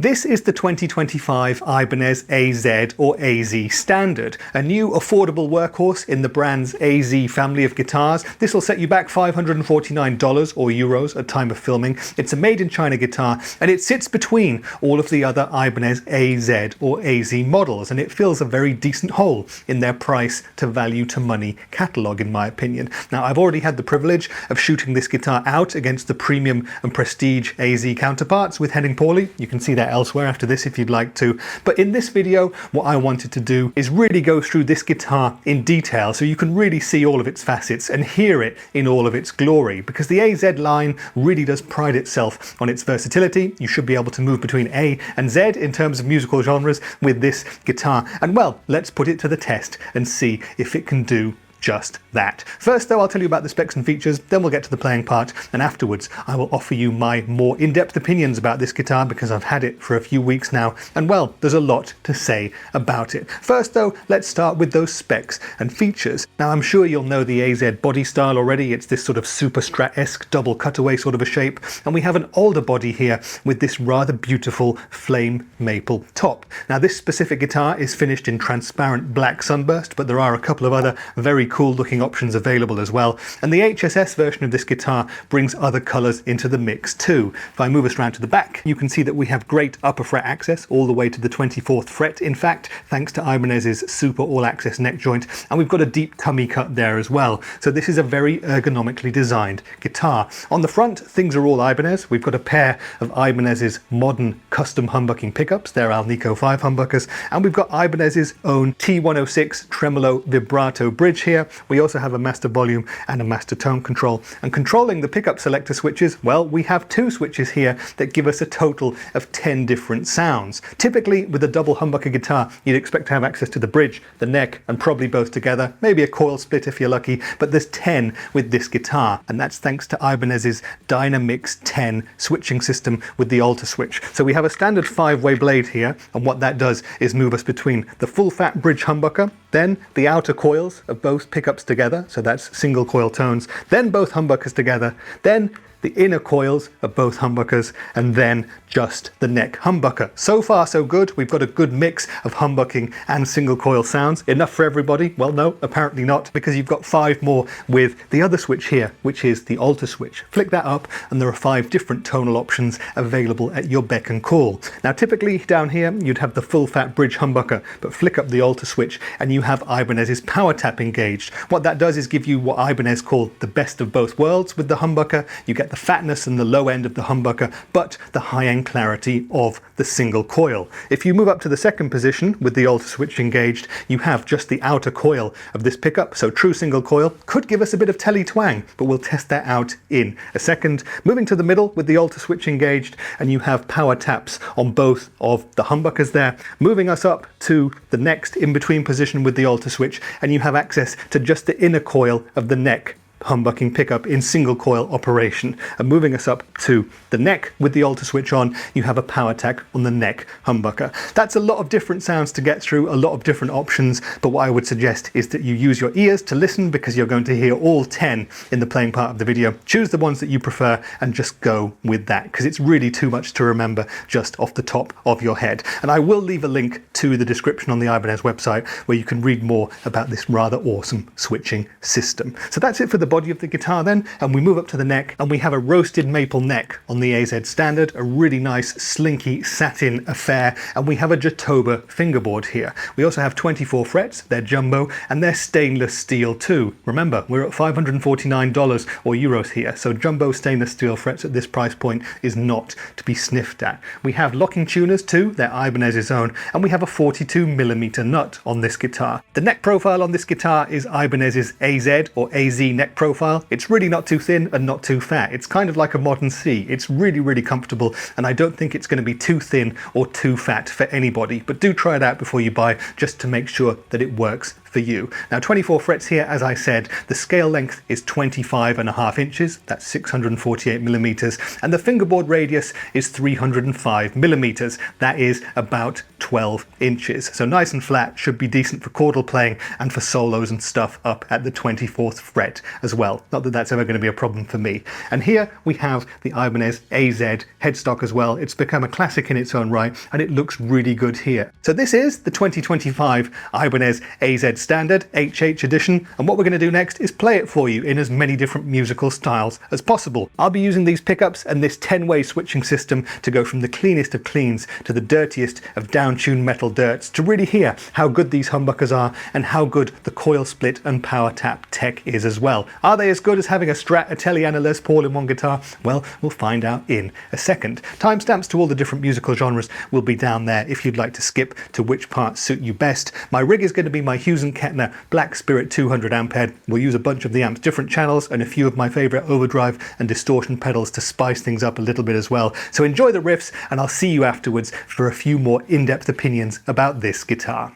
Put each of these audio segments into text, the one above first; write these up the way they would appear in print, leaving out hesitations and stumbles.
This is the 2025 Ibanez AZ or AZ Standard, a new affordable workhorse in the brand's AZ family of guitars. This will set you back $549 or euros at time of filming. It's a made-in-China guitar, and it sits between all of the other Ibanez AZ or AZ models, and it fills a very decent hole in their price to value to money catalogue, in my opinion. Now, I've already had the privilege of shooting this guitar out against the premium and prestige AZ counterparts with Henning Pauly. You can see that elsewhere after this if you'd like to. But in this video, what I wanted to do is really go through this guitar in detail so you can really see all of its facets and hear it in all of its glory, because the AZ line really does pride itself on its versatility. You should be able to move between A and Z in terms of musical genres with this guitar. And well, let's put it to the test and see if it can do just that. First though, I'll tell you about the specs and features, then we'll get to the playing part, and afterwards I will offer you my more in-depth opinions about this guitar because I've had it for a few weeks now, and well, there's a lot to say about it. First though, let's start with those specs and features. Now, I'm sure you'll know the AZ body style already. It's this sort of super Strat-esque double cutaway sort of a shape, and we have an alder body here with this rather beautiful flame maple top. Now, this specific guitar is finished in Transparent Black Sunburst, but there are a couple of other very cool looking options available as well, and the HSS version of this guitar brings other colours into the mix too. If I move us around to the back, you can see that we have great upper fret access all the way to the 24th fret, in fact, thanks to Ibanez's super all-access neck joint, and we've got a deep cummy cut there as well. So this is a very ergonomically designed guitar. On the front, things are all Ibanez. We've got a pair of Ibanez's modern custom humbucking pickups. They're Alnico 5 humbuckers, and we've got Ibanez's own T106 tremolo vibrato bridge here. We also have a master volume and a master tone control. And controlling the pickup selector switches, well, we have two switches here that give us a total of 10 different sounds. Typically, with a double humbucker guitar, you'd expect to have access to the bridge, the neck, and probably both together. Maybe a coil split if you're lucky, but there's 10 with this guitar. And that's thanks to Ibanez's Dynamix 10 switching system with the alter switch. So we have a standard 5-way blade here, and what that does is move us between the full fat bridge humbucker, then the outer coils of both pickups together, so that's single coil tones, then both humbuckers together, then the inner coils of both humbuckers, and then just the neck humbucker. So far so good. We've got a good mix of humbucking and single coil sounds. Enough for everybody? Well, no, apparently not, because you've got 5 more with the other switch here, which is the alter switch. Flick that up and there are 5 different tonal options available at your beck and call. Now, typically down here you'd have the full fat bridge humbucker, but flick up the alter switch and you have Ibanez's power tap engaged. What that does is give you what Ibanez call the best of both worlds with the humbucker. You get the fatness and the low end of the humbucker, but the high end clarity of the single coil. If you move up to the second position with the alter switch engaged, you have just the outer coil of this pickup, so true single coil. Could give us a bit of telly twang, but we'll test that out in a second. Moving to the middle with the alter switch engaged, and you have power taps on both of the humbuckers there. Moving us up to the next in-between position with the alter switch, and you have access to just the inner coil of the neck humbucking pickup in single coil operation. And moving us up to the neck with the alter switch on, you have a power tack on the neck humbucker. That's a lot of different sounds to get through, a lot of different options, but what I would suggest is that you use your ears to listen, because you're going to hear all 10 in the playing part of the video. Choose the ones that you prefer and just go with that, because it's really too much to remember just off the top of your head. And I will leave a link to the description on the Ibanez website where you can read more about this rather awesome switching system. So that's it for the body of the guitar then, and we move up to the neck, and we have a roasted maple neck on the AZ Standard, a really nice slinky satin affair, and we have a jatoba fingerboard here. We also have 24 frets, they're jumbo, and they're stainless steel too. Remember, we're at $549 or euros here, so jumbo stainless steel frets at this price point is not to be sniffed at. We have locking tuners too, they're Ibanez's own, and we have a 42mm nut on this guitar. The neck profile on this guitar is Ibanez's AZ or AZ neck profile. It's really not too thin and not too fat. It's kind of like a modern C. It's really, really comfortable, and I don't think it's going to be too thin or too fat for anybody, but do try it out before you buy, just to make sure that it works for you. Now 24 frets here, as I said, the scale length is 25.5 inches, that's 648 millimeters, and the fingerboard radius is 305 millimeters, that is about 12 inches. So nice and flat, should be decent for chordal playing and for solos and stuff up at the 24th fret as well. Not that that's ever going to be a problem for me. And here we have the Ibanez AZ headstock as well. It's become a classic in its own right, and it looks really good here. So this is the 2025 Ibanez AZ Standard HH edition, and what we're going to do next is play it for you in as many different musical styles as possible. I'll be using these pickups and this 10-way switching system to go from the cleanest of cleans to the dirtiest of down-tuned metal dirts, to really hear how good these humbuckers are and how good the coil split and power tap tech is as well. Are they as good as having a Strat, a Tele and a Les Paul in one guitar? Well, we'll find out in a second. Timestamps to all the different musical genres will be down there if you'd like to skip to which parts suit you best. My rig is going to be my Hughes & Kettner Black Spirit 200 amp head. We'll use a bunch of the amp's different channels and a few of my favourite overdrive and distortion pedals to spice things up a little bit as well. So enjoy the riffs, and I'll see you afterwards for a few more in-depth opinions about this guitar.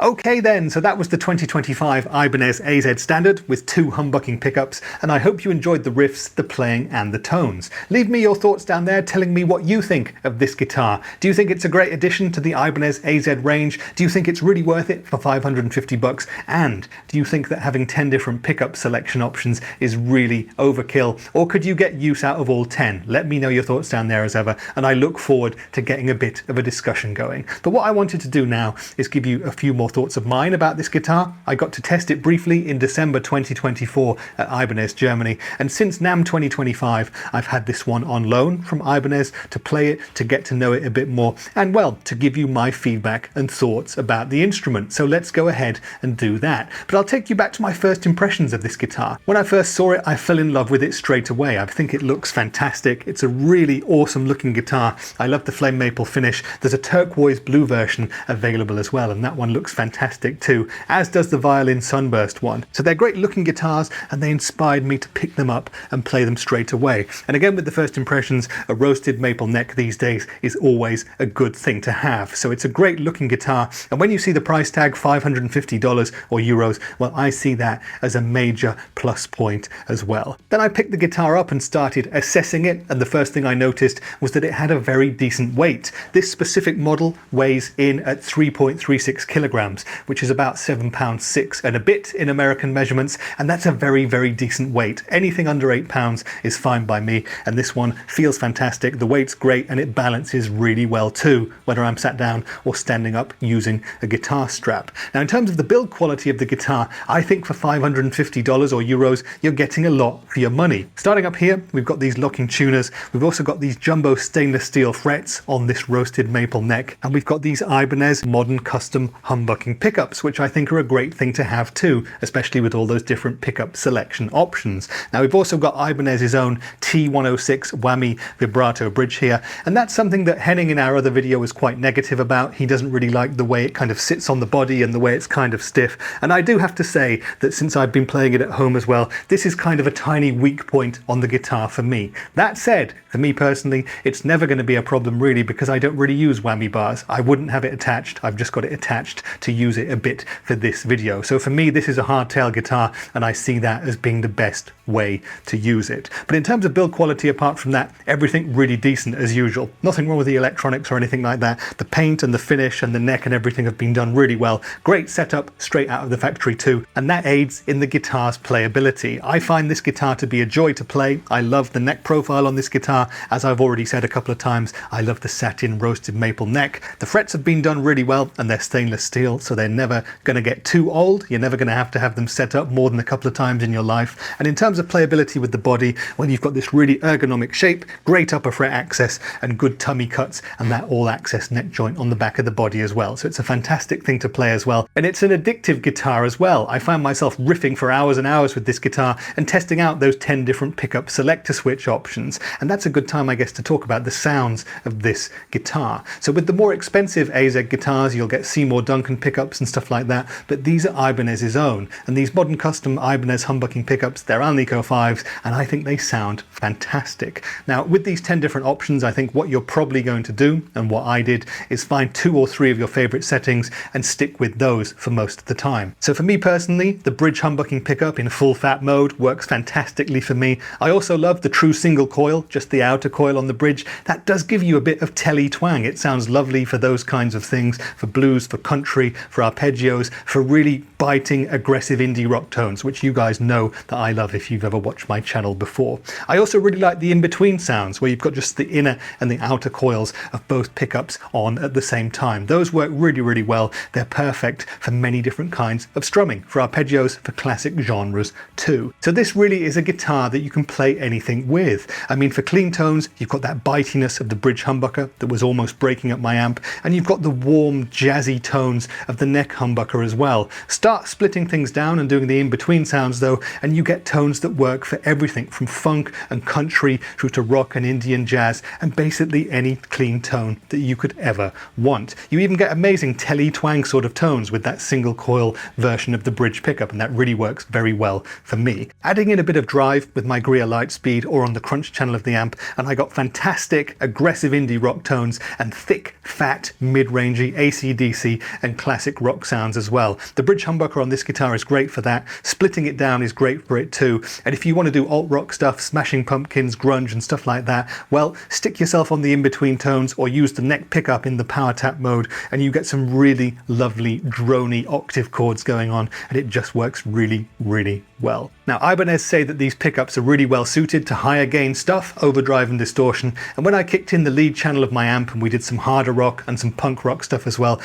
Okay then, so that was the 2025 Ibanez AZ Standard with 2 humbucking pickups, and I hope you enjoyed the riffs, the playing and the tones. Leave me your thoughts down there telling me what you think of this guitar. Do you think it's a great addition to the Ibanez AZ range? Do you think it's really worth it for $550? And do you think that having 10 different pickup selection options is really overkill? Or could you get use out of all 10? Let me know your thoughts down there as ever, and I look forward to getting a bit of a discussion going. But what I wanted to do now is give you a few more thoughts of mine about this guitar. I got to test it briefly in December 2024 at Ibanez Germany, and since NAMM 2025 I've had this one on loan from Ibanez to play it, to get to know it a bit more, and well, to give you my feedback and thoughts about the instrument. So let's go ahead and do that. But I'll take you back to my first impressions of this guitar. When I first saw it, I fell in love with it straight away. I think it looks fantastic. It's a really awesome looking guitar. I love the flame maple finish. There's a turquoise blue version available as well, and that one looks fantastic too, as does the Violin Sunburst one. So they're great looking guitars, and they inspired me to pick them up and play them straight away. And again, with the first impressions, a roasted maple neck these days is always a good thing to have. So it's a great looking guitar, and when you see the price tag $550 or euros, well, I see that as a major plus point as well. Then I picked the guitar up and started assessing it, and the first thing I noticed was that it had a very decent weight. This specific model weighs in at 3.36 kilograms, which is about 7 pounds 6 and a bit in American measurements, and that's a very, very decent weight. Anything under 8 pounds is fine by me, and this one feels fantastic. The weight's great, and it balances really well too, whether I'm sat down or standing up using a guitar strap. Now, in terms of the build quality of the guitar, I think for $550 or euros, you're getting a lot for your money. Starting up here, we've got these locking tuners. We've also got these jumbo stainless steel frets on this roasted maple neck, and we've got these Ibanez modern custom humbucking pickups, which I think are a great thing to have too, especially with all those different pickup selection options. Now, we've also got Ibanez's own T106 whammy vibrato bridge here, and that's something that Henning in our other video was quite negative about. He doesn't really like the way it kind of sits on the body and the way it's kind of stiff, and I do have to say that since I've been playing it at home as well, this is kind of a tiny weak point on the guitar for me. That said, for me personally, it's never going to be a problem really, because I don't really use whammy bars. I wouldn't have it attached. I've just got it attached to use it a bit for this video. So for me, this is a hardtail guitar, and I see that as being the best way to use it. But in terms of build quality, apart from that, everything really decent as usual. Nothing wrong with the electronics or anything like that. The paint and the finish and the neck and everything have been done really well. Great setup straight out of the factory too, and that aids in the guitar's playability. I find this guitar to be a joy to play. I love the neck profile on this guitar. As I've already said a couple of times, I love the satin roasted maple neck. The frets have been done really well, and they're stainless steel, so they're never going to get too old. You're never going to have them set up more than a couple of times in your life. And in terms of playability with the body, well, you've got this really ergonomic shape, great upper fret access, and good tummy cuts, and that all access neck joint on the back of the body as well. So it's a fantastic thing to play as well. And it's an addictive guitar as well. I found myself riffing for hours and hours with this guitar and testing out those 10 different pickup selector switch options. And that's a good time, I guess, to talk about the sounds of this guitar. So with the more expensive AZ guitars, you'll get Seymour Duncan pickups and stuff like that, but these are Ibanez's own. And these modern custom Ibanez humbucking pickups, they're Alnico 5s, and I think they sound fantastic. Now, with these 10 different options, I think what you're probably going to do, and what I did, is find 2 or 3 of your favorite settings and stick with those for most of the time. So for me personally, the bridge humbucking pickup in full fat mode works fantastically for me. I also love the true single coil, just the outer coil on the bridge. That does give you a bit of telly twang. It sounds lovely for those kinds of things, for blues, for country, for arpeggios, for really biting, aggressive indie rock tones, which you guys know that I love if you've ever watched my channel before. I also really like the in-between sounds, where you've got just the inner and the outer coils of both pickups on at the same time. Those work really, really well. They're perfect for many different kinds of strumming, for arpeggios, for classic genres too. So this really is a guitar that you can play anything with. I mean, for clean tones, you've got that bitiness of the bridge humbucker that was almost breaking up my amp, and you've got the warm, jazzy tones of the neck humbucker as well. Start splitting things down and doing the in-between sounds though, and you get tones that work for everything from funk and country through to rock and Indian jazz, and basically any clean tone that you could ever want. You even get amazing telly twang sort of tones with that single coil version of the bridge pickup, and that really works very well for me. Adding in a bit of drive with my Greer Lightspeed or on the crunch channel of the amp, and I got fantastic aggressive indie rock tones and thick, fat, mid-rangey AC/DC and classic classic rock sounds as well. The bridge humbucker on this guitar is great for that. Splitting it down is great for it too. And if you want to do alt rock stuff, Smashing Pumpkins, grunge and stuff like that, well, stick yourself on the in-between tones or use the neck pickup in the power tap mode and you get some really lovely drony octave chords going on, and it just works really, really well. Now, Ibanez say that these pickups are really well suited to higher gain stuff, overdrive and distortion, and when I kicked in the lead channel of my amp and we did some harder rock and some punk rock stuff as well,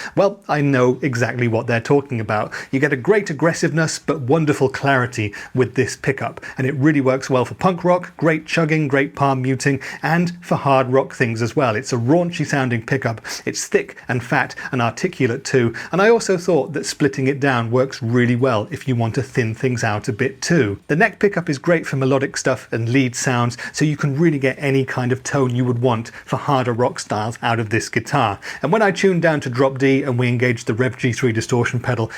I know exactly what they're talking about. You get a great aggressiveness but wonderful clarity with this pickup, and it really works well for punk rock, great chugging, great palm muting, and for hard rock things as well. It's a raunchy sounding pickup, it's thick and fat and articulate too, and I also thought that splitting it down works really well if you want to thin things out a bit too. The neck pickup is great for melodic stuff and lead sounds, so you can really get any kind of tone you would want for harder rock styles out of this guitar. And when I tuned down to drop D and we engaged the Rev G3 distortion pedal,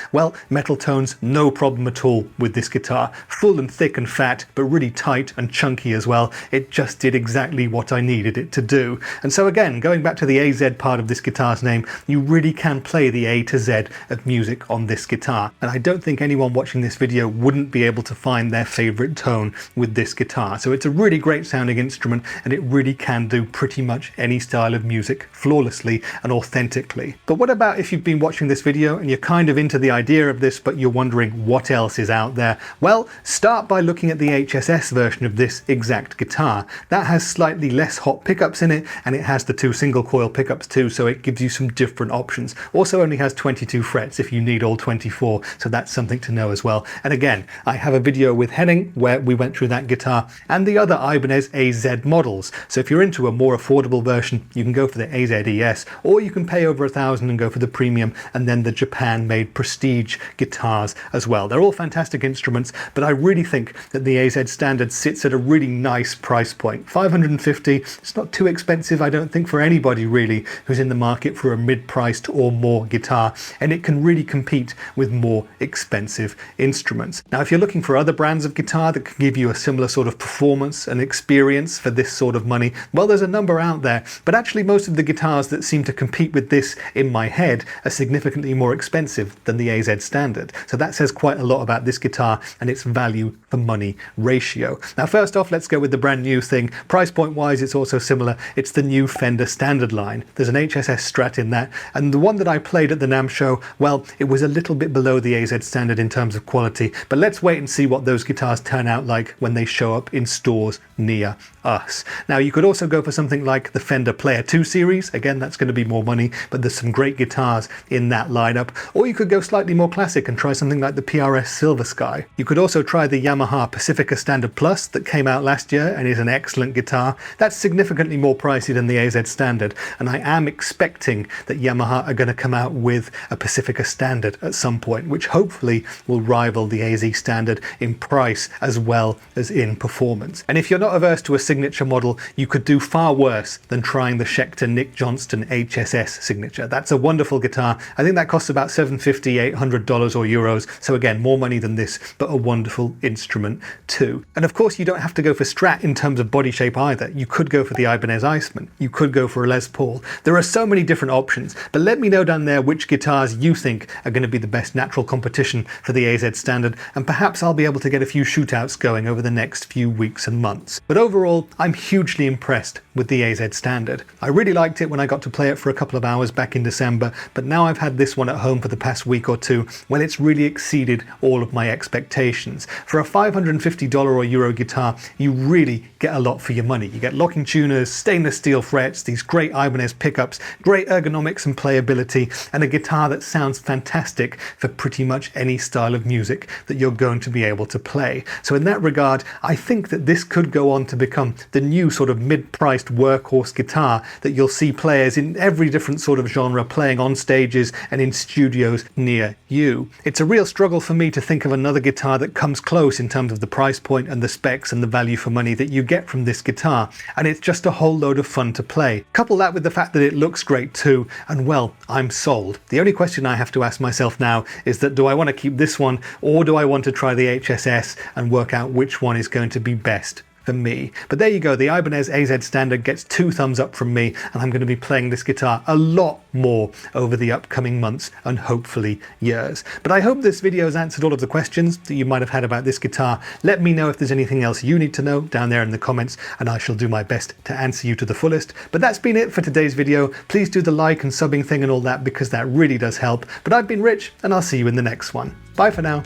metal tones, no problem at all with this guitar. Full and thick and fat, but really tight and chunky as well. It just did exactly what I needed it to do. And so again, going back to the AZ part of this guitar's name, you really can play the A to Z of music on this guitar. And I don't think anyone watching this video wouldn't be able to find their favorite tone with this guitar. So it's a really great sounding instrument, and it really can do pretty much any style of music flawlessly and authentically. But what about if you've been watching this video and you're kind of into the idea of this, but you're wondering what else is out there? Well, start by looking at the HSS version of this exact guitar. That has slightly less hot pickups in it, and it has the 2 single coil pickups too, so it gives you some different options. Also only has 22 frets if you need all 24, so that's something to know as well. And again, I have a video with Henning where we went through that guitar and the other Ibanez AZ models. So if you're into a more affordable version, you can go for the AZES, or you can pay over $1,000 and go for the premium and then the Japan-made prestige guitars as well. They're all fantastic instruments, but I really think that the AZ Standard sits at a really nice price point. $550, it's not too expensive, I don't think, for anybody really who's in the market for a mid-priced or more guitar, and it can really compete with more expensive instruments. Now, if you're looking for other brands of guitar that can give you a similar sort of performance and experience for this sort of money, there's a number out there, but actually most of the guitars that seem to compete with this in my head are significantly more expensive than the AZ Standard. So that says quite a lot about this guitar and its value for money ratio. Now, first off, let's go with the brand new thing. Price point wise, it's also similar. It's the new Fender Standard line. There's an HSS Strat in that, and the one that I played at the NAMM show, it was a little bit below the AZ Standard in terms of quality, but let's wait and see what those guitars turn out like when they show up in stores near us. Now, you could also go for something like the Fender Player 2 series. Again, that's going to be more money, but there's some great guitars in that lineup. Or you could go slightly more classic and try something like the PRS Silver Sky. You could also try the Yamaha Pacifica Standard Plus that came out last year and is an excellent guitar. That's significantly more pricey than the AZ Standard, and I am expecting that Yamaha are going to come out with a Pacifica Standard at some point, which hopefully will rival the AZ Standard in price as well as in performance. And if you're not averse to a signature model, you could do far worse than trying the Schecter Nick Johnston HSS signature. That's a wonderful guitar. I think that costs about $750, $800 or euros. So again, more money than this, but a wonderful instrument too. And of course, you don't have to go for Strat in terms of body shape either. You could go for the Ibanez Iceman. You could go for a Les Paul. There are so many different options, but let me know down there which guitars you think are going to be the best natural competition for the AZ Standard, and perhaps I'll be able to get a few shootouts going over the next few weeks and months. But overall, I'm hugely impressed with the AZ Standard. I really liked it when I got to play it for a couple of hours back in December, but now I've had this one at home for the past week or two, when it's really exceeded all of my expectations. For a $550 or Euro guitar, you really get a lot for your money. You get locking tuners, stainless steel frets, these great Ibanez pickups, great ergonomics and playability, and a guitar that sounds fantastic for pretty much any style of music that you're going to be able to play. So in that regard, I think that this could go on to become the new sort of mid-priced workhorse guitar that you'll see players in every different sort of genre playing on stages and in studios near you. It's a real struggle for me to think of another guitar that comes close in terms of the price point and the specs and the value for money that you get from this guitar, and it's just a whole load of fun to play. Couple that with the fact that it looks great too, and I'm sold. The only question I have to ask myself now is that, do I want to keep this one, or do I want to try the HSS and work out which one is going to be best for me. But there you go, the Ibanez AZ Standard gets 2 thumbs up from me, and I'm going to be playing this guitar a lot more over the upcoming months and hopefully years. But I hope this video has answered all of the questions that you might have had about this guitar. Let me know if there's anything else you need to know down there in the comments, and I shall do my best to answer you to the fullest. But that's been it for today's video. Please do the like and subbing thing and all that, because that really does help. But I've been Rich, and I'll see you in the next one. Bye for now.